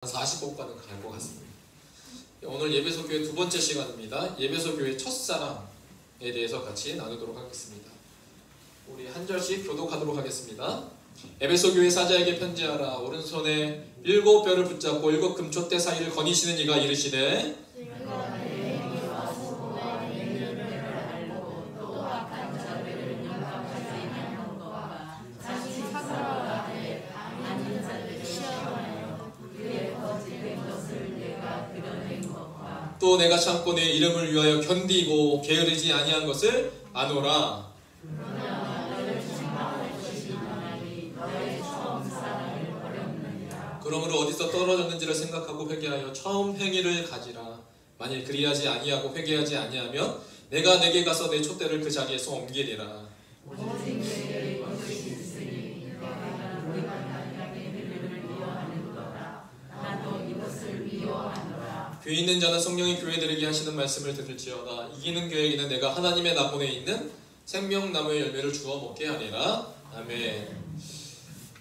40번까지 갈 것 같습니다. 오늘 예배소 교회 두 번째 시간입니다. 예배소 교회 첫사랑에 대해서 같이 나누도록 하겠습니다. 우리 한 절씩 교독하도록 하겠습니다. 에베소 교회 사자에게 편지하라. 오른손에 7뼈를 붙잡고 7 금촛대 사이를 거니시는 이가 이르시되 또 내가 참고 내 이름을 위하여 견디고 게으르지 아니한 것을 아노라. 그러므로 어디서 떨어졌는지를 생각하고 회개하여 처음 행위를 가지라. 만일 그리하지 아니하고 회개하지 아니하면 내가 내게 가서 내 촛대를 그 자리에서 옮기리라. 교회 있는 자는 성령이 교회들에게 하시는 말씀을 들을지어다. 이기는 교회에는 내가 하나님의 나본에 있는 생명나무의 열매를 주어 먹게 하리라. 아멘.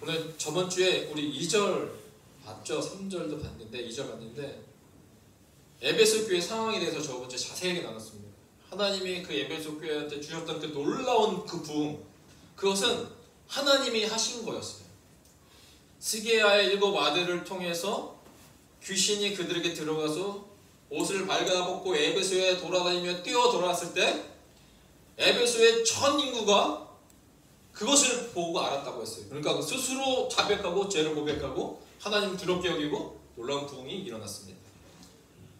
오늘 저번주에 우리 2절 봤죠? 3절도 봤는데 2절 봤는데 에베소 교회 상황에 대해서 저번주에 자세하게 나눴습니다. 하나님이 그 에베소 교회한테 주셨던 그 놀라운 그 부흥, 그것은 하나님이 하신 거였어요. 스게야의 7 아들을 통해서 귀신이 그들에게 들어가서 옷을 발가벗고 에베소에 돌아다니며 뛰어 돌아왔을 때 에베소의 전 인구가 그것을 보고 알았다고 했어요. 그러니까 스스로 자백하고 죄를 고백하고 하나님 두렵게 여기고 놀라운 부흥이 일어났습니다.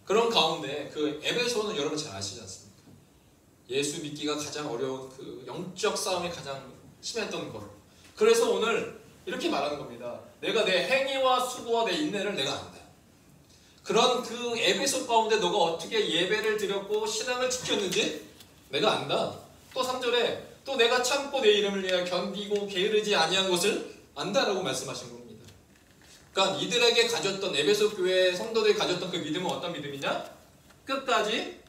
그런 가운데 그 에베소는 여러분 잘 아시지 않습니까? 예수 믿기가 가장 어려운 그 영적 싸움이 가장 심했던 것. 그래서 오늘 이렇게 말하는 겁니다. 내가 내 행위와 수고와 내 인내를 내가 안다. 그런 그 에베소 가운데 너가 어떻게 예배를 드렸고 신앙을 지켰는지 내가 안다. 또 3절에 또 내가 참고 내 이름을 위하여 견디고 게으르지 아니한 것을 안다라고 말씀하신 겁니다. 그러니까 이들에게 가졌던 에베소 교회 성도들이 가졌던 그 믿음은 어떤 믿음이냐? 끝까지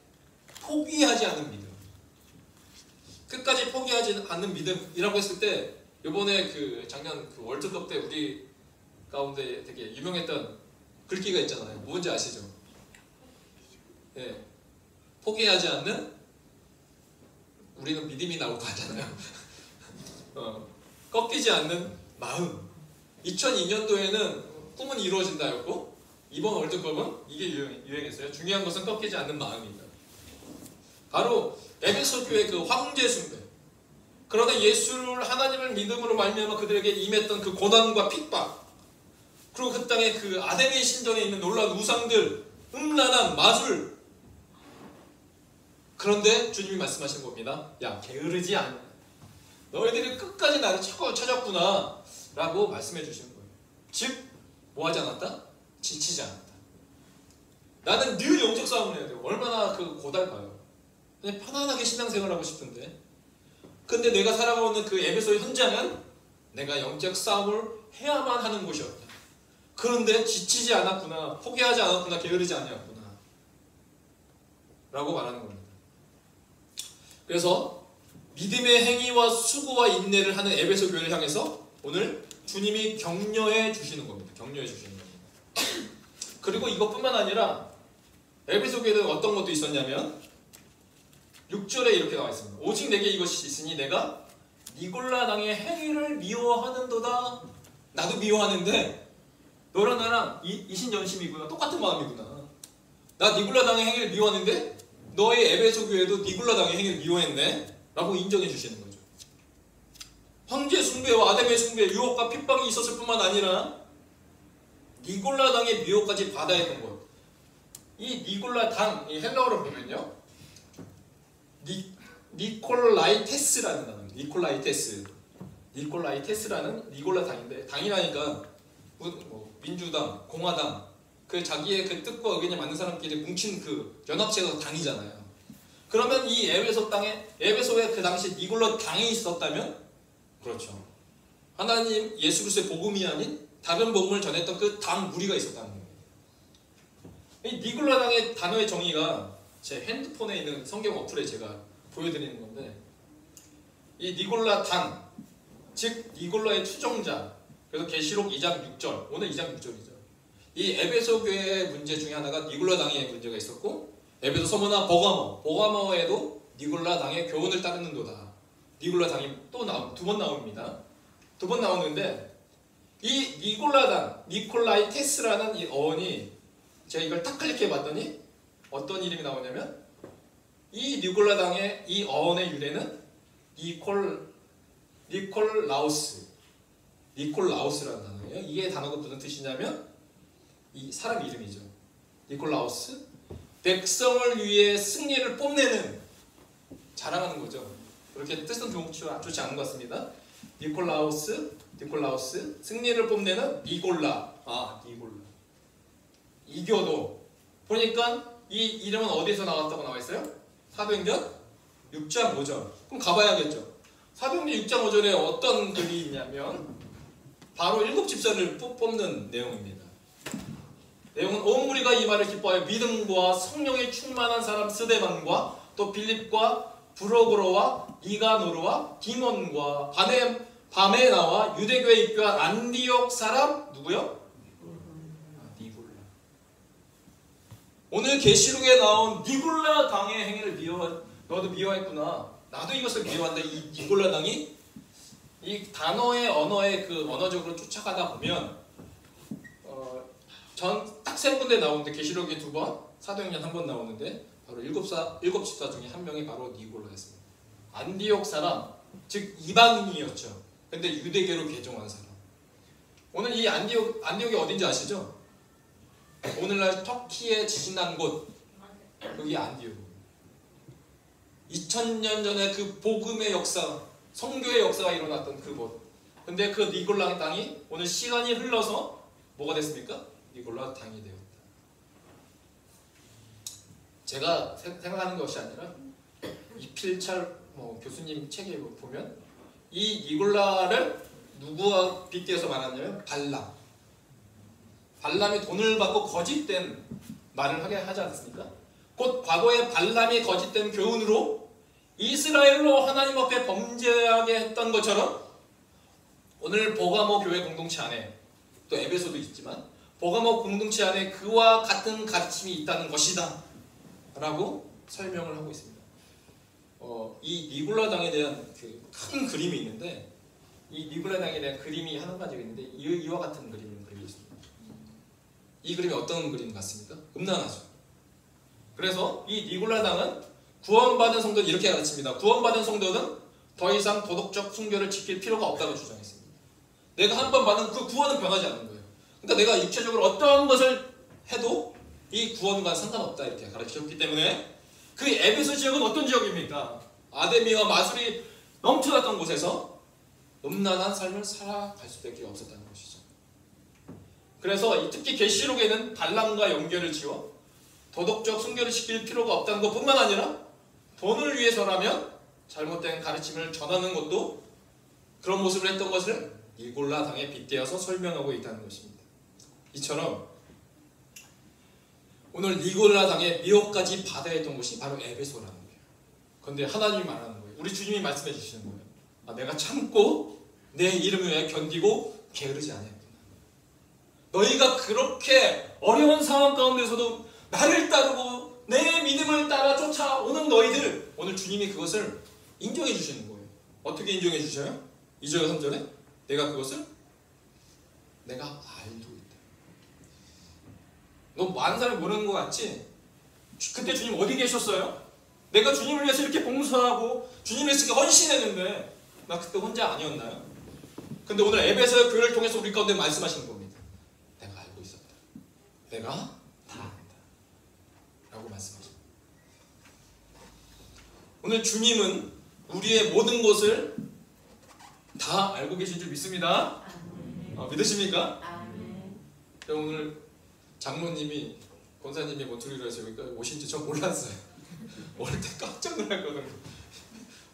포기하지 않는 믿음. 끝까지 포기하지 않는 믿음이라고 했을 때 이번에 그 작년 그 월드컵 때 우리 가운데 되게 유명했던 글귀가 있잖아요. 뭔지 아시죠? 예. 포기하지 않는 우리는 믿음이 나오고 하잖아요. 꺾이지 않는 마음. 2002년도에는 꿈은 이루어진다였고 이번 월드컵은 이게 유행했어요. 중요한 것은 꺾이지 않는 마음이다. 바로 에베소 교회 그 황제 숭배. 그러나 예수를 하나님을 믿음으로 말미암아 그들에게 임했던 그 고난과 핍박. 그리고 그 땅에 그 아데미 신전에 있는 놀라운 우상들, 음란한 마술. 그런데 주님이 말씀하시는 겁니다. 야, 게으르지 않아. 너희들이 끝까지 나를 찾았구나 라고 말씀해 주시는 거예요. 즉, 뭐 하지 않았다? 지치지 않았다. 나는 늘 영적 싸움을 해야 돼요. 얼마나 그 고달파요. 그냥 편안하게 신앙생활하고 싶은데 근데 내가 살아가는 그 에베소의 현장은 내가 영적 싸움을 해야만 하는 곳이었다. 그런데 지치지 않았구나, 포기하지 않았구나, 게으르지 않았구나 라고 말하는 겁니다. 그래서 믿음의 행위와 수고와 인내를 하는 에베소 교회를 향해서 오늘 주님이 격려해 주시는 겁니다. 격려해 주시는 겁니다. 그리고 이것뿐만 아니라 에베소 교회는 어떤 것도 있었냐면 6절에 이렇게 나와 있습니다. 오직 내게 이것이 있으니 내가 니골라 당의 행위를 미워하는도다. 나도 미워하는데 너랑 나랑 이신연심이구나. 똑같은 마음이구나. 나 니골라 당의 행위를 미워하는데 너의 에베소 교회도 니골라 당의 행위를 미워했네 라고 인정해 주시는 거죠. 황제 숭배와 아데미 숭배 유혹과 핍박이 있었을 뿐만 아니라 니골라 당의 미혹까지 받아야 했던 것. 이 니골라 당, 이 헬라어로 보면요 니콜라이테스라는 단어입니다. 니콜라이테스라는 니골라 당인데, 당이라니까 민주당, 공화당, 그 자기의 그 뜻과 의견에 맞는 사람끼리 뭉친 그 연합체가 당이잖아요. 그러면 이 에베소 땅에, 에베소에 그 당시 니골라 당이 있었다면, 그렇죠. 하나님 예수 그리스도의 복음이 아닌 다른 복음을 전했던 그 당 무리가 있었다는 거예요. 이 니골라 당의 단어의 정의가 제 핸드폰에 있는 성경 어플에 제가 보여드리는 건데, 이 니골라 당, 즉 니골라의 추종자. 그래서 계시록 2장 6절, 오늘 2장 6절이죠. 이 에베소 교회의 문제 중에 하나가 니골라 당의 문제가 있었고, 에베소 서머나 버가모에도 니골라 당의 교훈을 따르는도다. 니골라 당이 또 두 번 나옵니다. 두 번 나오는데 이 니골라 당, 니콜라이테스라는 이 어원이 제가 이걸 딱 클릭해 봤더니 어떤 이름이 나오냐면 이 니골라 당의 이 어원의 유래는 니콜라우스라는 단어예요. 이게 단어가 무슨 뜻이냐면 이 사람 이름이죠. 니콜라우스, 백성을 위해 승리를 뽐내는, 자랑하는 거죠. 그렇게 뜻은 좋지 않은 것 같습니다. 니콜라우스, 승리를 뽐내는 니골라. 니골라. 이교도. 보니까 이 이름은 어디서 나왔다고 나와 있어요? 사도행전 6장 5절. 그럼 가봐야겠죠. 사도행전 6장 5절에 어떤 글이 있냐면 바로 7집사를 뽑는 내용입니다. 내용은 온 무리가 이 말을 기뻐하여 믿음과 성령에 충만한 사람 스데반과 또 빌립과 브로그로와 니가노르와 디몬과 바메나와 유대교에 입교한 안디옥 사람 누구요? 니골라. 오늘 계시록에 나온 니골라 당의 행위를 너도 미워했구나. 나도 이것을 미워한다. 이 니골라 당이 이 단어의 언어의 그 언어적으로 쫓아가다 보면 전 딱 3군데 나오는데 계시록에 2번, 사도행전 1번 나오는데 바로 일곱 집사 중에 한 명이 바로 니골라였습니다. 안디옥 사람, 즉 이방인이었죠. 근데 유대교로 개종한 사람. 오늘 이 안디옥이 어딘지 아시죠? 오늘날 터키에 지진난 곳, 그게 안디옥입니다. 2000년 전에 그 복음의 역사, 성교의 역사가 일어났던 그곳. 근데 그 니골라 땅이 오늘 시간이 흘러서 뭐가 됐습니까? 니골라 당이 되었다. 제가 생각하는 것이 아니라 이필찰 교수님 책에 보면 이 니골라를 누구와 빗대어서 말하냐면 발람이 돈을 받고 거짓된 말을 하게 하지 않습니까? 곧 과거에 발람이 거짓된 교훈으로 이스라엘로 하나님 앞에 범죄하게 했던 것처럼 오늘 버가모 교회 공동체 안에, 또 에베소도 있지만 버가모 공동체 안에 그와 같은 가르침이 있다는 것이다 라고 설명을 하고 있습니다. 이 니골라 당에 대한 그 큰 그림이 있는데, 이 니골라 당에 대한 그림이 한 가지가 있는데 이와 같은 그림을 그리고 있습니다. 이 그림이 어떤 그림 같습니까? 음란하죠. 그래서 이 니골라 당은 구원받은 성도는 이렇게 가르칩니다. 구원받은 성도는 더 이상 도덕적 순결을 지킬 필요가 없다고 주장했습니다. 내가 한 번 받은 그 구원은 변하지 않는 거예요. 그러니까 내가 육체적으로 어떠한 것을 해도 이 구원과 상관없다 이렇게 가르치셨기 때문에 그 에베소 지역은 어떤 지역입니까? 아데미와 마술이 넘쳐났던 곳에서 음란한 삶을 살아갈 수밖에 없었다는 것이죠. 그래서 특히 계시록에는 발람과 연결을 지어 도덕적 순결을 지킬 필요가 없다는 것뿐만 아니라 돈을 위해서라면 잘못된 가르침을 전하는 것도 그런 모습을 했던 것을 니골라 당에 빗대어서 설명하고 있다는 것입니다. 이처럼 오늘 니골라 당의 미혹까지 받아야 했던 곳이 바로 에베소라는 거예요. 그런데 하나님이 말하는 거예요. 우리 주님이 말씀해 주시는 거예요. 내가 참고 내 이름을 위해 견디고 게으르지 않았구나. 너희가 그렇게 어려운 상황 가운데서도 나를 따르고 내 믿음을 따라 쫓아오는 너희들, 오늘 주님이 그것을 인정해 주시는 거예요. 어떻게 인정해 주셔요? 2절 3절에 내가 그것을 내가 알고 있다. 너 많은 사람이 모르는 것 같지? 그때 주님 어디 계셨어요? 내가 주님을 위해서 이렇게 봉사하고 주님을 위해서 이렇게 헌신했는데 나 그때 혼자 아니었나요? 근데 오늘 에베소의 교회를 통해서 우리 가운데 말씀하시는 겁니다. 내가 알고 있었다. 내가 다 안다. 라고 말씀하십니다. 오늘 주님은 우리의 모든 것을 다 알고 계신 줄 믿습니다. 믿으십니까? 오늘 장모님이, 권사님이 모퉁이로 해서 여기까지 오신지 전 몰랐어요. 올 때 깜짝 놀랐거든요.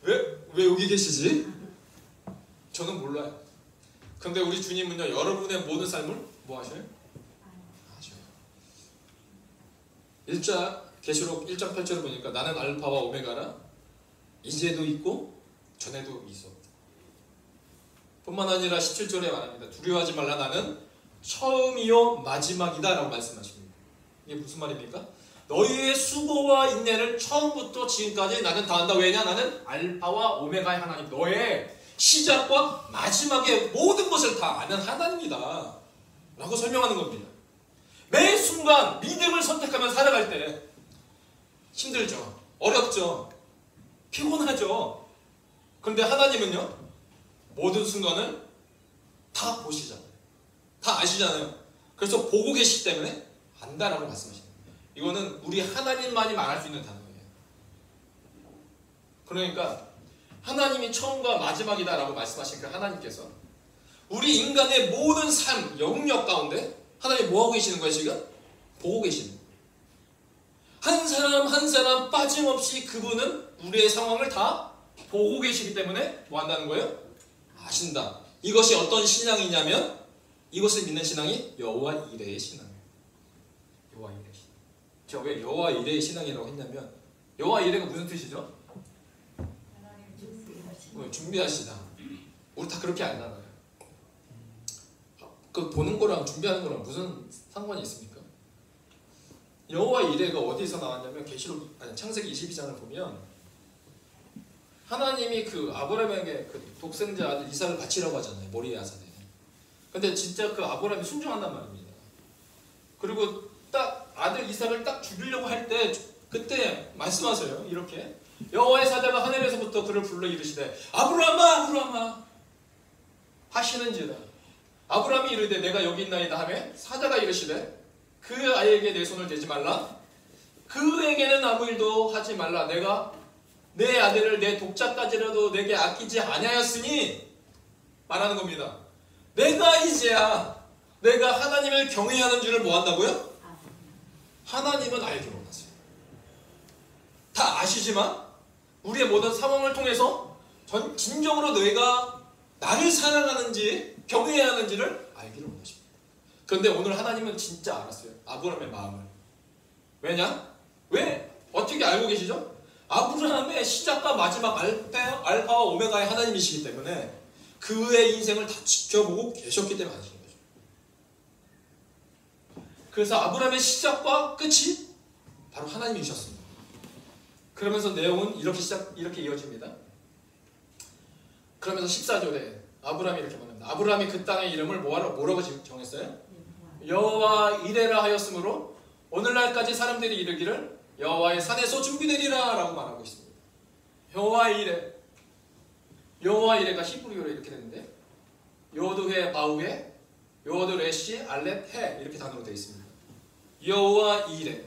왜 여기 계시지? 저는 몰라요. 근데 우리 주님은요, 여러분의 모든 삶을 뭐 하셔요? 아셔요. 계시록 1장 8절을 보니까 나는 알파와 오메가라, 이제도 있고 전에도 있었다. 뿐만 아니라 17절에 말합니다. 두려워하지 말라, 나는 처음이요 마지막이다 라고 말씀하십니다. 이게 무슨 말입니까? 너희의 수고와 인내를 처음부터 지금까지 나는 다 한다. 왜냐? 나는 알파와 오메가의 하나님, 너의 시작과 마지막의 모든 것을 다 아는 하나님이다 라고 설명하는 겁니다. 매 순간 믿음을 선택하며 살아갈 때 힘들죠, 어렵죠, 피곤하죠. 그런데 하나님은요, 모든 순간을 다 보시잖아요, 다 아시잖아요. 그래서 보고 계시기 때문에 안다라고 말씀하십니다. 이거는 우리 하나님만이 말할 수 있는 단어예요. 그러니까 하나님이 처음과 마지막이다 라고 말씀하신 그 하나님께서 우리 인간의 모든 삶, 영역 가운데 하나님 뭐하고 계시는 거예요? 지금? 보고 계시는 거예요. 한 사람 한 사람 빠짐없이 그분은 우리의 상황을 다 보고 계시기 때문에 뭐 한다는 거예요? 아신다. 이것이 어떤 신앙이냐면 이것을 믿는 신앙이 여호와 이레의 신앙이에요. 여호와 이레의 신앙. 제가 왜 여호와 이레의 신앙이라고 했냐면 여호와 이레가 무슨 뜻이죠? 준비하시다. 우리 다 그렇게 안 나가요. 그 보는 거랑 준비하는 거랑 무슨 상관이 있습니까? 여호와 이레가 어디서 나왔냐면 창세기 22장을 보면 하나님이 그 아브라함에게 그 독생자 아들 이삭을 바치라고 하잖아요. 모리아 산에. 근데 진짜 그 아브라함이 순종한단 말입니다. 그리고 딱 아들 이삭을 딱 죽이려고 할 때 그때 말씀하세요. 이렇게 여호와의 사자가 하늘에서부터 그를 불러 이르시되 아브라함아 아브라함아 하시는지라. 아브라함이 이르되 내가 여기 있나이다 하매 사자가 이르시되 그 아이에게 내 손을 대지 말라. 그에게는 아무 일도 하지 말라. 내가 내 아들을 내 독자까지라도 내게 아끼지 아니하였으니 말하는 겁니다. 내가 이제야 내가 하나님을 경외하는 줄을 뭐 한다고요? 하나님은 알기로 원하세요. 다 아시지만 우리의 모든 상황을 통해서 진정으로 너희가 나를 사랑하는지 경외하는지를 알기를 원하십니다. 그런데 오늘 하나님은 진짜 알았어요. 아브라함의 마음을. 왜냐? 왜? 어떻게 알고 계시죠? 아브라함의 시작과 마지막 알파와 오메가의 하나님이시기 때문에 그의 인생을 다 지켜보고 계셨기 때문에 아시는 거죠. 그래서 아브라함의 시작과 끝이 바로 하나님이셨습니다. 그러면서 내용은 이렇게 이어집니다. 그러면서 14절에 아브라함이 이렇게 말합니다. 아브라함이 그 땅의 이름을 뭐라고 정했어요? 여호와 이레라 하였으므로 오늘날까지 사람들이 이르기를 여호와의 산에서 준비되리라 라고 말하고 있습니다. 여호와 이레. 여호와 이레가 히브리어로 이렇게 되는데 요드회 바우에 요드 레시 알렛 해 이렇게 단어로 되어 있습니다. 여호와 이레.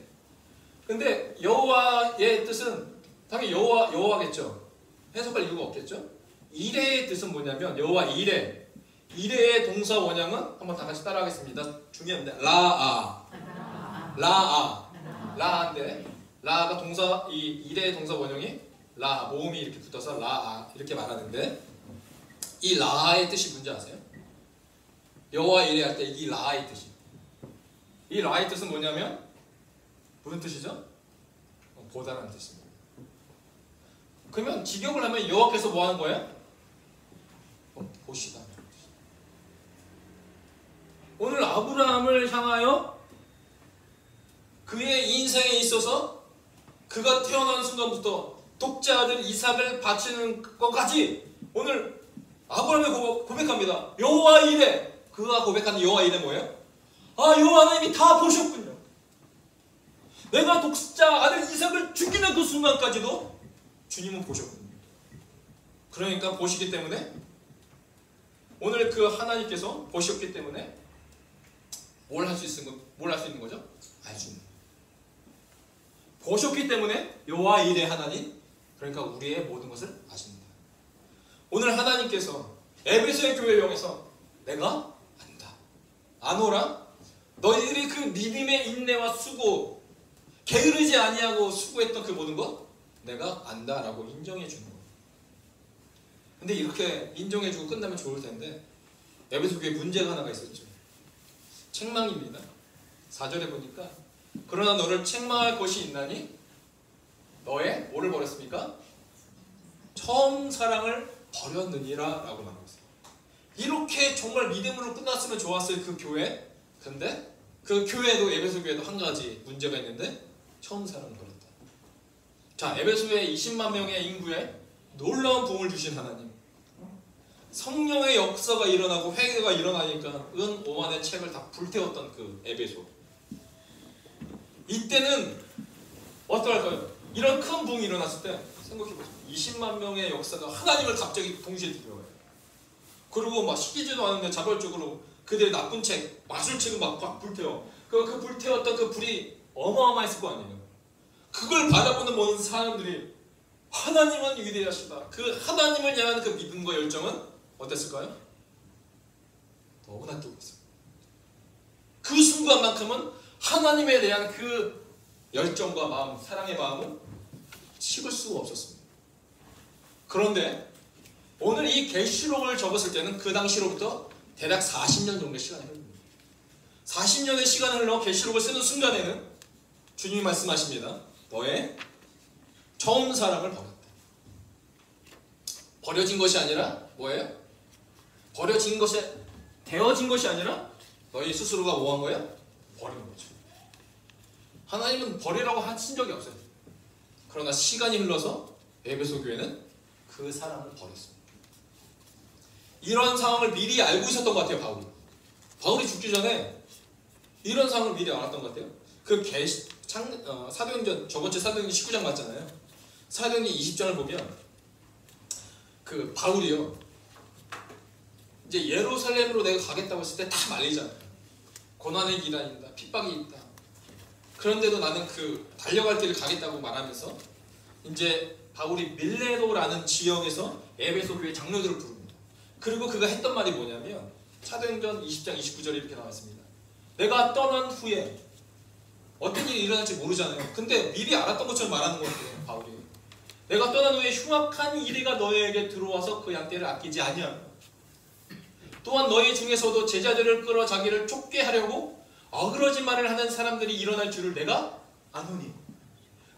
근데 여호와의 뜻은 당연히 여호와겠죠. 해석할 이유가 없겠죠. 이레의 뜻은 뭐냐면 여호와 이레. 이레의 동사 원형은 한번 다 같이 따라하겠습니다. 중요합니다. 라아인데 라아가 동사 이 이레의 동사 원형이 라 모음이 이렇게 붙어서 라아 이렇게 말하는데 이 라아의 뜻이 뭔지 아세요? 여호와 이레 할 때 이 라아의 뜻이 이 라아의 뜻은 뭐냐면 무슨 뜻이죠? 보다라는 뜻입니다. 그러면 직역을 하면 여호와께서 뭐 하는 거예요? 보시다. 오늘 아브라함을 향하여 그의 인생에 있어서 그가 태어난 순간부터 독자 아들 이삭을 바치는 것까지 오늘 아브라함이 고백합니다. 여호와 이레. 그가 고백하는 여호와 이레 뭐예요? 아, 여호와 하나님이 다 보셨군요. 내가 독자 아들 이삭을 죽이는 그 순간까지도 주님은 보셨군요. 그러니까 보시기 때문에 오늘 그 하나님께서 보셨기 때문에 뭘 할 수 있는 거죠? 알 수 있는 거죠. 보셨기 때문에 여호와 이레 하나님, 그러니까 우리의 모든 것을 아십니다. 오늘 하나님께서 에베소의 교회를 향해서 내가 안다. 아노라. 너희들이 그 믿음의 인내와 수고, 게으르지 아니하고 수고했던 그 모든 것 내가 안다라고 인정해 주는 거예요. 근데 이렇게 인정해 주고 끝나면 좋을 텐데 에베소 교회에 문제가 하나가 있었죠. 책망입니다. 4절에 보니까 그러나 너를 책망할 것이 있나니 너의 뭐를 버렸습니까? 처음 사랑을 버렸느니라 라고 말하고 있어요. 이렇게 정말 믿음으로 끝났으면 좋았을 그 교회. 근데 그 교회도, 에베소 교회도 한 가지 문제가 있는데 처음 사랑을 버렸다. 자, 에베소의 20만 명의 인구에 놀라운 부흥을 주신 하나님, 성령의 역사가 일어나고 회개가 일어나니까 은 5만의 책을 다 불태웠던 그 에베소. 이때는 어떨까요? 이런 큰 부흥이 일어났을 때 생각해보세요. 20만 명의 역사가 하나님을 갑자기 동시에 두려워해요. 그리고 막 시키지도 않은데 자발적으로 그들의 나쁜 책, 마술책을 막 불태워. 그 불태웠던 그 불이 어마어마했을 거 아니에요. 그걸 바라보는 모든 사람들이 하나님은 위대하시다. 그 하나님을 향한 그 믿음과 열정은 어땠을까요? 너무나 뜨거웠어요. 그 순간만큼은 하나님에 대한 그 열정과 마음, 사랑의 마음은 식을 수가 없었습니다. 그런데 오늘 이 계시록을 적었을 때는 그 당시로부터 대략 40년 정도의 시간이 흐릅니다. 40년의 시간을 흘러 계시록을 쓰는 순간에는 주님이 말씀하십니다. 너의 처음 사랑을 버렸다. 버려진 것이 아니라 뭐예요? 버려진 것이, 되어진 것이 아니라 너희 스스로가 뭐 한 거예요? 버린 거죠. 하나님은 버리라고 하신 적이 없어요. 그러나 시간이 흘러서 에베소 교회는 그 사랑을 버렸습니다. 이런 상황을 미리 알고 있었던 것 같아요. 바울이 죽기 전에 이런 상황을 미리 알았던 것 같아요. 그 사도행전, 저번주 사도행전 19장 맞잖아요. 사도행전 20장을 보면 그 바울이요, 이제 예루살렘으로 내가 가겠다고 했을 때 다 말리잖아요. 고난의 기간이다, 핍박이 있다. 그런데도 나는 그 달려갈 길을 가겠다고 말하면서 이제 바울이 밀레도라는 지역에서 에베소 교회 장로들을 부릅니다. 그리고 그가 했던 말이 뭐냐면 사도행전 20장 29절에 이렇게 나왔습니다. 내가 떠난 후에 어떤 일이 일어날지 모르잖아요. 근데 미리 알았던 것처럼 말하는 것 같아요, 바울이. 내가 떠난 후에 흉악한 이리가 너희에게 들어와서 그 양떼를 아끼지 아니하며 또한 너희 중에서도 제자들을 끌어 자기를 쫓게 하려고 어그러진 말을 하는 사람들이 일어날 줄을 내가 아노니.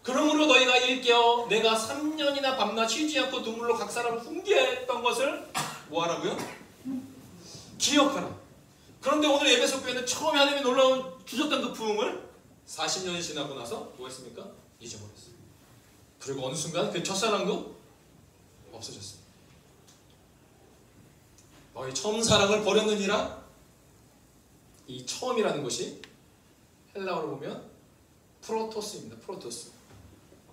그러므로 너희가 일깨어 내가 3년이나 밤낮 쉬지 않고 눈물로 각 사람을 훈계했던 것을 뭐하라고요? 기억하라. 그런데 오늘 에베소 교회는 처음에 하나님이 놀라운 주셨던 그 부흥을 40년이 지나고 나서 뭐 했습니까? 잊어버렸어요. 그리고 어느 순간 그 첫사랑도 없어졌어요. 너희 처음 사랑을 버렸느니라. 이 처음이라는 것이 헬라어로 보면 프로토스입니다. 프로토스.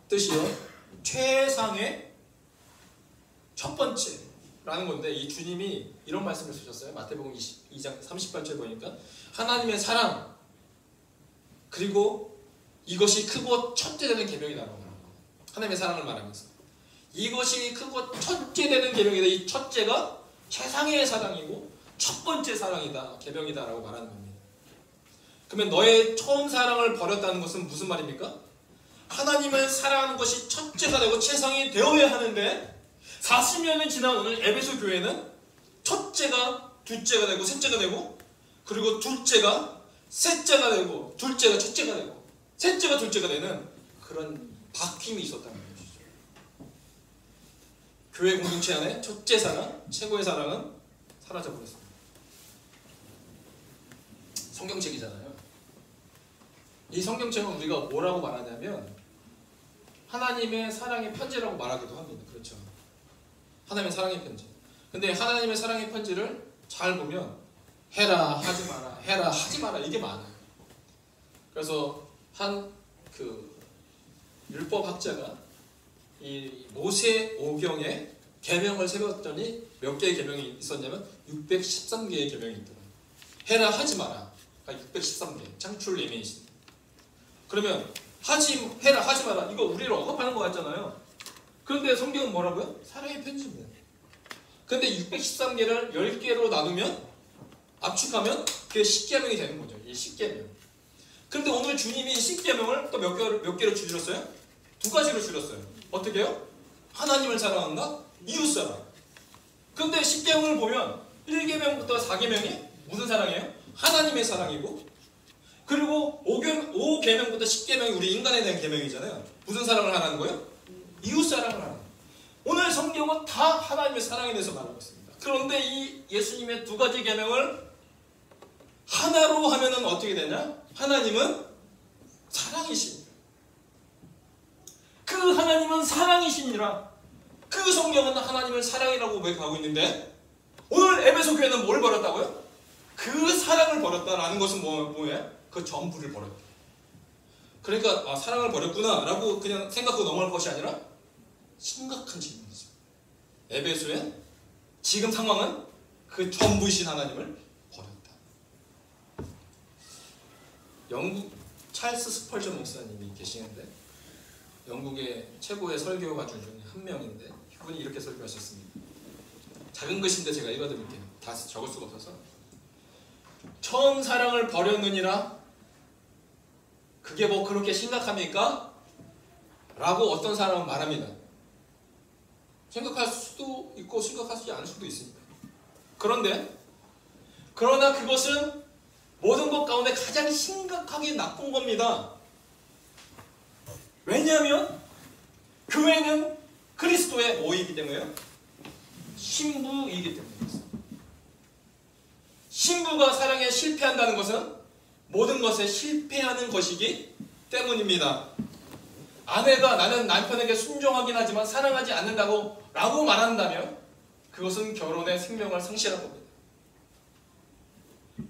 뜻이요, 최상의 첫 번째라는 건데, 이 주님이 이런 말씀을 쓰셨어요. 마태복음 22장 38절 보니까 하나님의 사랑, 그리고 이것이 크고 첫째 되는 계명이라고 말합니다. 하나님의 사랑을 말하면서 이것이 크고 첫째 되는 계명이다. 이 첫째가 최상의 사랑이고 첫 번째 사랑이다, 계명이다라고 말하는 겁니다. 그러면 너의 처음 사랑을 버렸다는 것은 무슨 말입니까? 하나님을 사랑하는 것이 첫째가 되고 최상이 되어야 하는데 40년이 지난 오늘 에베소 교회는 첫째가 둘째가 되고 셋째가 되고, 그리고 둘째가 셋째가 되고, 둘째가 첫째가 되고, 셋째가 둘째가 되는 그런 바뀜이 있었다는 것이죠. 교회 공동체 안에 첫째 사랑, 최고의 사랑은 사라져버렸습니다. 성경책이잖아요. 이 성경책은 우리가 뭐라고 말하냐면 하나님의 사랑의 편지라고 말하기도 합니다. 그렇죠? 하나님의 사랑의 편지. 근데 하나님의 사랑의 편지를 잘 보면 해라 하지 마라, 해라 하지 마라, 이게 많아요. 그래서 한 그 율법학자가 이 모세 오경에 계명을 세웠더니 몇 개의 계명이 있었냐면 613개의 계명이 있더라고요. 해라 하지 마라, 613개. 창출 예민이신. 그러면 해라 하지 마라, 이거 우리를 억압하는 것 같잖아요. 그런데 성경은 뭐라고요? 사랑의 편지입니다. 근데 613개를 10개로 나누면, 압축하면 그게 10계명이 되는 거죠. 이 10계명. 그런데 오늘 주님이 10계명을 또 몇 개로 줄였어요? 2가지로 줄였어요. 어떻게 해요? 하나님을 사랑한다, 이웃사랑. 근데 10계명을 보면 1계명부터 4계명이 무슨 사랑이에요? 하나님의 사랑이고, 그리고 5계명부터 10계명이 우리 인간에 대한 계명이잖아요. 무슨 사랑을 하라는 거예요? 이웃사랑을 하는 거예요. 오늘 성경은 다 하나님의 사랑에 대해서 말하고 있습니다. 그런데 이 예수님의 두 가지 계명을 하나로 하면은 어떻게 되냐? 하나님은 사랑이십니다. 그 하나님은 사랑이시니라. 그 성경은 하나님을 사랑이라고 고백하고 있는데 오늘 에베소 교회는 뭘 버렸다고요? 그 사랑을 버렸다라는 것은 뭐예요? 그 전부를 버렸다. 그러니까 사랑을 버렸구나 라고 그냥 생각하고 넘어갈 것이 아니라 심각한 질문이죠. 에베소의 지금 상황은 그 전부이신 하나님을 버렸다. 영국 찰스 스펄전 목사님이 계시는데 영국의 최고의 설교가 중에 한 명인데 그분이 이렇게 설교하셨습니다. 작은 글씨인데 제가 읽어드릴게요. 다 적을 수가 없어서. 처음 사랑을 버렸느니라 그게 뭐 그렇게 심각합니까? 라고 어떤 사람은 말합니다. 생각할 수도 있고 심각하지 않을 수도 있으니까. 그러나 그것은 모든 것 가운데 가장 심각하게 나쁜 겁니다. 왜냐하면 교회는 그리스도의 뭐이기 때문에요? 신부이기 때문입니다. 신부가 사랑에 실패한다는 것은 모든 것에 실패하는 것이기 때문입니다. 아내가 나는 남편에게 순종하긴 하지만 사랑하지 않는다고 라고 말한다면 그것은 결혼의 생명을 상실한 겁니다.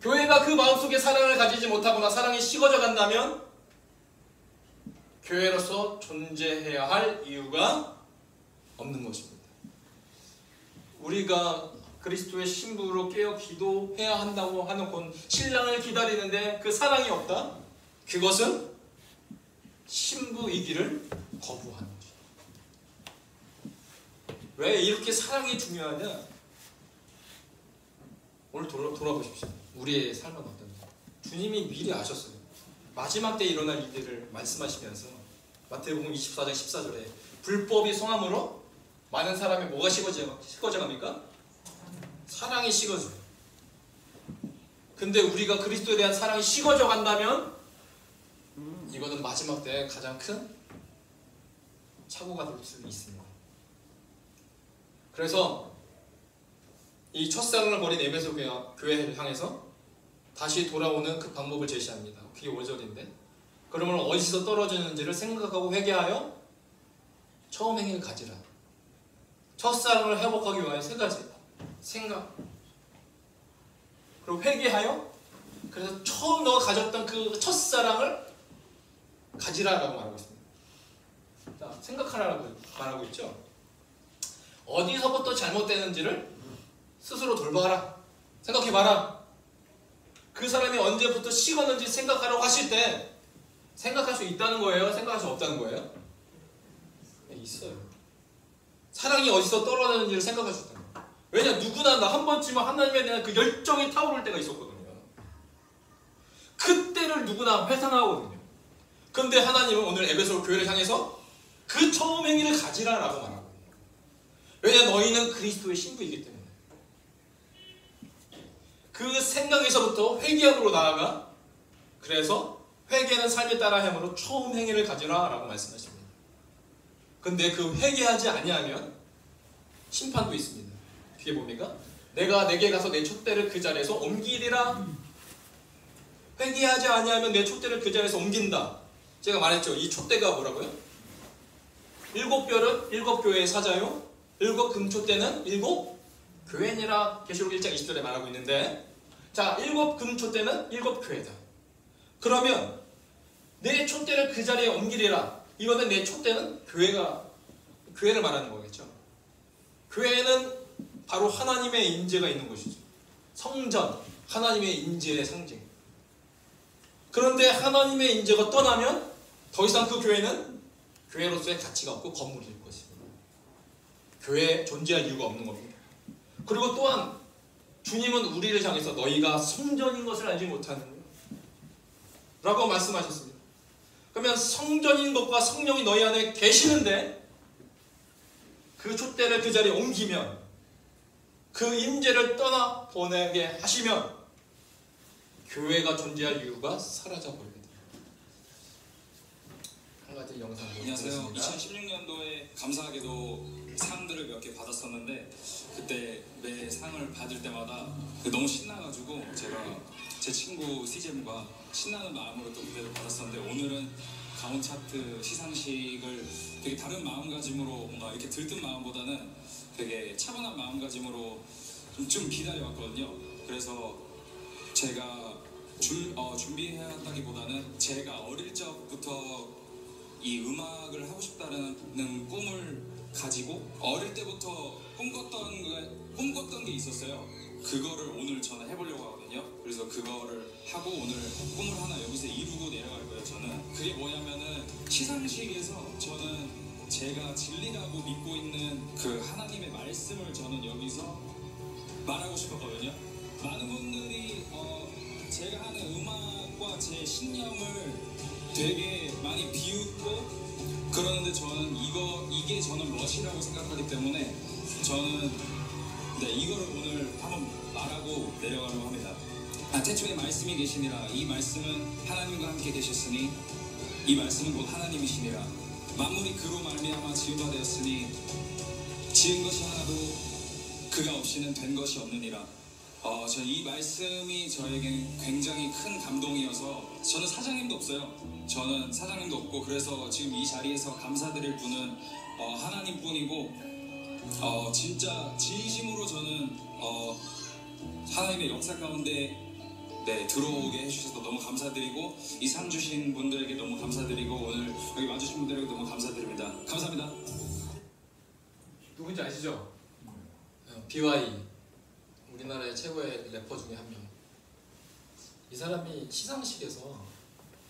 교회가 그 마음속에 사랑을 가지지 못하거나 사랑이 식어져 간다면 교회로서 존재해야 할 이유가 없는 것입니다. 우리가 그리스도의 신부로 깨어 기도해야 한다고 하는 신랑을 기다리는데 그 사랑이 없다? 그것은 신부이기를 거부하는 거죠. 왜 이렇게 사랑이 중요하냐? 오늘 돌아보십시오. 우리의 삶은 어떤지. 주님이 미리 아셨어요. 마지막 때 일어날 일들을 말씀하시면서 마태복음 24장 14절에 불법이 성함으로 많은 사람이 뭐가 식어져 갑니까? 사랑이 식어져요. 근데 우리가 그리스도에 대한 사랑이 식어져 간다면 이거는 마지막 때 가장 큰 착오가 될 수 있습니다. 그래서 이 첫사랑을 버린 에베소 교회를 향해서 다시 돌아오는 그 방법을 제시합니다. 그게 5절인데 그러면 어디서 떨어지는지를 생각하고 회개하여 처음 행위를 가지라. 첫사랑을 회복하기 위하여 세 가지. 생각 그리고 회개하여 그래서 처음 너가 가졌던 그 첫사랑을 가지라라고 말하고 있습니다. 자, 생각하라고 말하고 있죠. 어디서부터 잘못되는지를 스스로 돌봐라. 생각해봐라. 그 사람이 언제부터 식었는지 생각하라고 하실 때 생각할 수 있다는 거예요? 생각할 수 없다는 거예요? 네, 있어요. 사랑이 어디서 떨어졌는지를 생각할 수 있다는 거예요. 왜냐, 누구나 나 한 번쯤은 하나님에 대한 그 열정이 타오를 때가 있었거든요. 그때를 누구나 회상하거든요. 그런데 하나님은 오늘 에베소 교회를 향해서 그 처음 행위를 가지라라고 말하거든요. 왜냐, 너희는 그리스도의 신부이기 때문에. 그 생각에서부터 회개함으로 나아가 그래서 회개는 삶에 따라 함으로 처음 행위를 가지라라고 말씀하십니다. 근데 그 회개하지 아니하면 심판도 있습니다. 그게 뭡니까? 내가 내게 가서 내 촛대를 그 자리에서 옮기리라. 회개하지 아니하면 내 촛대를 그 자리에서 옮긴다. 제가 말했죠. 이 촛대가 뭐라고요? 7별은 7교회의 사자요. 7금촛대는 7교회니라 계시록 1장 20절에 말하고 있는데 자, 7금촛대는 7교회다. 그러면 내 촛대를 그 자리에 옮기리라. 이거는 내 촛대는 교회를 말하는 거겠죠. 교회는 바로 하나님의 인재가 있는 것이죠. 성전, 하나님의 인재의 상징. 그런데 하나님의 인재가 떠나면 더 이상 그 교회는 교회로서의 가치가 없고 건물일 것입니다. 교회에 존재할 이유가 없는 겁니다. 그리고 또한 주님은 우리를 향해서 너희가 성전인 것을 알지 못하느냐 라고 말씀하셨습니다. 그러면 성전인 것과 성령이 너희 안에 계시는데 그 촛대를 그 자리에 옮기면 그 임재를 떠나 보내게 하시면 교회가 존재할 이유가 사라져버립니다. 한 가지 영상 보겠습니다. 안녕하세요. 2016년도에 감사하게도 상들을 몇 개 받았었는데 그때 매 상을 받을 때마다 너무 신나가지고 제가 제 친구 CJM과 신나는 마음으로 또 무대를 받았었는데 오늘은 가온 차트 시상식을 되게 다른 마음가짐으로 뭔가 이렇게 들뜬 마음보다는 되게 차분한 마음가짐으로 좀 기다려왔거든요. 그래서 제가 준비해왔다기보다는 제가 어릴 적부터 이 음악을 하고 싶다는 꿈을 가지고 어릴 때부터 꿈꿨던 게 있었어요. 그거를 오늘 저는 해보려고 하거든요. 그래서 그거를 하고 오늘 꿈을 하나 여기서 이루고 내려갈 거예요. 저는 그게 뭐냐면은 시상식에서 저는 제가 진리라고 믿고 있는 그 하나님의 말씀을 저는 여기서 말하고 싶었거든요. 많은 분들이 제가 하는 음악과 제 신념을 되게 많이 비웃고 그러는데 저는 이게 저는 멋이라고 생각하기 때문에 저는 이거를 오늘 한번 말하고 내려가려고 합니다. 태초에 말씀이 계시니라. 이 말씀은 하나님과 함께 계셨으니 이 말씀은 곧 하나님이시니라. 만물이 그로 말미암아 지은 바 되었으니 지은 것이 하나도 그가 없이는 된 것이 없느니라. 저는 이 말씀이 저에게 굉장히 큰 감동이어서 저는 사장님도 없어요. 저는 사장님도 없고 그래서 지금 이 자리에서 감사드릴 분은 하나님뿐이고 진짜 진심으로 저는 하나님의 역사 가운데 들어오게 해주셔서 너무 감사드리고 이 상 주신 분들에게 너무 감사드리고 오늘 여기 와주신 분들에게 너무 감사드립니다. 감사합니다. 누군지 아시죠? BY 우리나라의 최고의 래퍼 중에 한 명. 이 사람이 시상식에서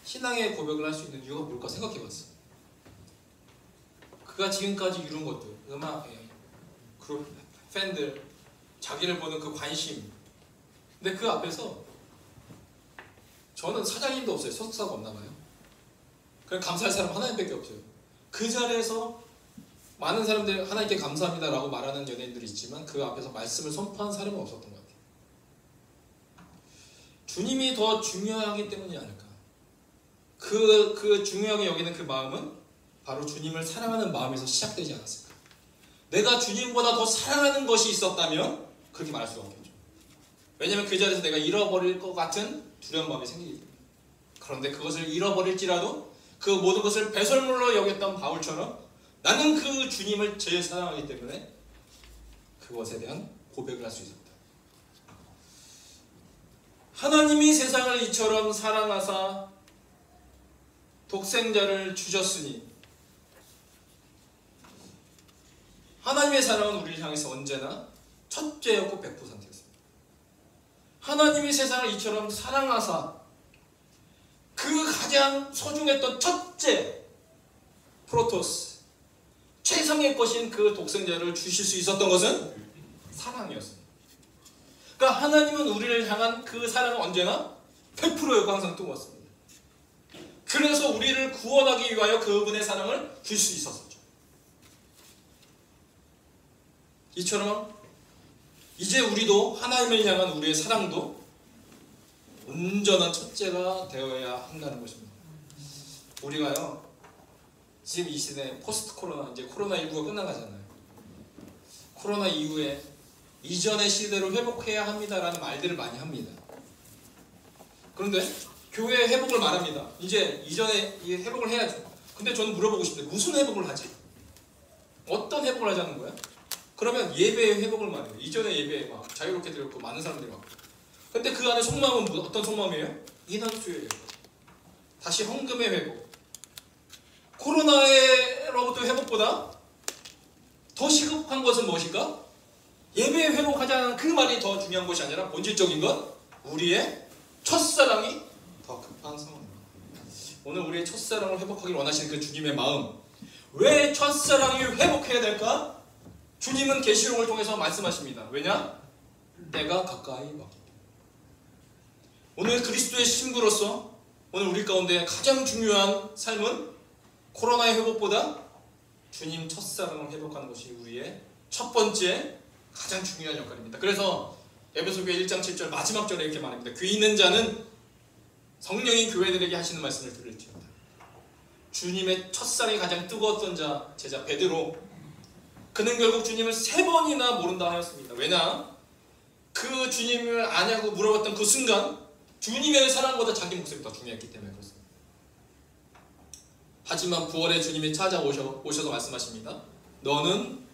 신앙의 고백을 할 수 있는 이유가 뭘까 생각해봤어. 그가 지금까지 이룬 것들, 음악에 그룹 팬들, 자기를 보는 그 관심. 근데 그 앞에서 저는 사장님도 없어요. 소속사가 없나 봐요. 그냥 감사할 사람 하나님밖에 없어요. 그 자리에서 많은 사람들이 하나님께 감사합니다라고 말하는 연예인들이 있지만 그 앞에서 말씀을 선포한 사람은 없었던 것 같아요. 주님이 더 중요하기 때문이 아닐까. 그 중요하게 여기는 그 마음은 바로 주님을 사랑하는 마음에서 시작되지 않았을까. 내가 주님보다 더 사랑하는 것이 있었다면 그렇게 말할 수가 없겠죠. 왜냐하면 그 자리에서 내가 잃어버릴 것 같은 두려운 마음이 생기기 때문에. 그런데 그것을 잃어버릴지라도 그 모든 것을 배설물로 여겼던 바울처럼 나는 그 주님을 제일 사랑하기 때문에 그것에 대한 고백을 할 수 있었다. 하나님이 세상을 이처럼 사랑하사 독생자를 주셨으니 하나님의 사랑은 우리를 향해서 언제나 첫째였고 100%였습니다. 하나님이 세상을 이처럼 사랑하사 그 가장 소중했던 첫째 프로토스 최상의 것인 그 독생자를 주실 수 있었던 것은 사랑이었습니다. 그러니까 하나님은 우리를 향한 그 사랑은 언제나 100%였고 항상 뜨거웠습니다. 그래서 우리를 구원하기 위하여 그분의 사랑을 줄 수 있었죠. 이처럼 이제 우리도 하나님을 향한 우리의 사랑도 온전한 첫째가 되어야 한다는 것입니다. 우리가요 지금 이 시대 포스트 코로나, 이제 코로나19가 끝나가잖아요. 코로나 이후에 이전의 시대로 회복해야 합니다라는 말들을 많이 합니다. 그런데 교회의 회복을 말합니다. 이제 이전에 회복을 해야죠. 근데 저는 물어보고 싶은데 무슨 회복을 하지? 어떤 회복을 하자는 거야? 그러면 예배의 회복을 말해요. 이전에 예배에 막 자유롭게 드렸고 많은 사람들이 막. 근데 그 안에 속마음은 어떤 속마음이에요? 인원수의 회복. 다시 헌금의 회복. 코로나로부터 회복보다 더 시급한 것은 무엇인가? 예배에 회복하자는 그 말이 더 중요한 것이 아니라 본질적인 것, 우리의 첫사랑이 더 급한 상황입니다. 오늘 우리의 첫사랑을 회복하길 원하시는 그 주님의 마음, 왜 첫사랑이 회복해야 될까? 주님은 계시록을 통해서 말씀하십니다. 왜냐? 때가 가까이 왔기 때문에. 오늘 그리스도의 신부로서 오늘 우리 가운데 가장 중요한 삶은 코로나의 회복보다 주님 첫사랑을 회복하는 것이 우리의 첫 번째 가장 중요한 역할입니다. 그래서 에베소교회 1장 7절 마지막 절에 이렇게 말합니다. 귀 있는 자는 성령이 교회들에게 하시는 말씀을 들을지어다. 주님의 첫사랑이 가장 뜨거웠던 제자 베드로, 그는 결국 주님을 3번이나 모른다 하였습니다. 왜냐? 그 주님을 아냐고 물어봤던 그 순간 주님의 사랑보다 자기 목숨이 더 중요했기 때문에 그렇습니다. 하지만 부활의 주님이 찾아오셔서 말씀하십니다. 너는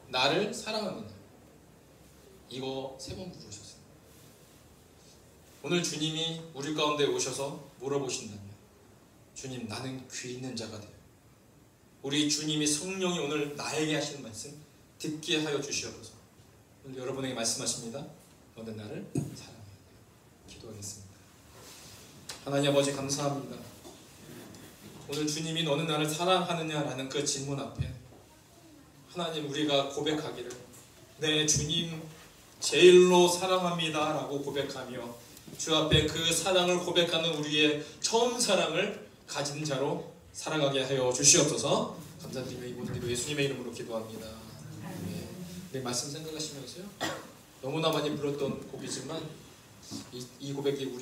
나를 사랑하느냐? 이거 3번 물으셨어요. 오늘 주님이 우리 가운데 오셔서 물어보신다면 주님, 나는 귀 있는 자가 되어 우리 주님이 성령이 오늘 나에게 하시는 말씀 듣게 하여 주시옵소서. 오늘 여러분에게 말씀하십니다. 너는 나를 사랑해. 기도하겠습니다. 하나님 아버지 감사합니다. 오늘 주님이 너는 나를 사랑하느냐라는 그 질문 앞에 하나님, 우리가 고백하기를 네, 주님 제일로 사랑합니다 라고 고백하며 주 앞에 그 사랑을 고백하는 우리의 처음 사랑을 가진 자로 살아가게 하여 주시옵소서. 감사드리며 이 모든 기도 예수님의 이름으로 기도합니다. 네, 말씀 생각하시면서요. 너무나 많이 불렀던 곡이지만 이 고백이 우리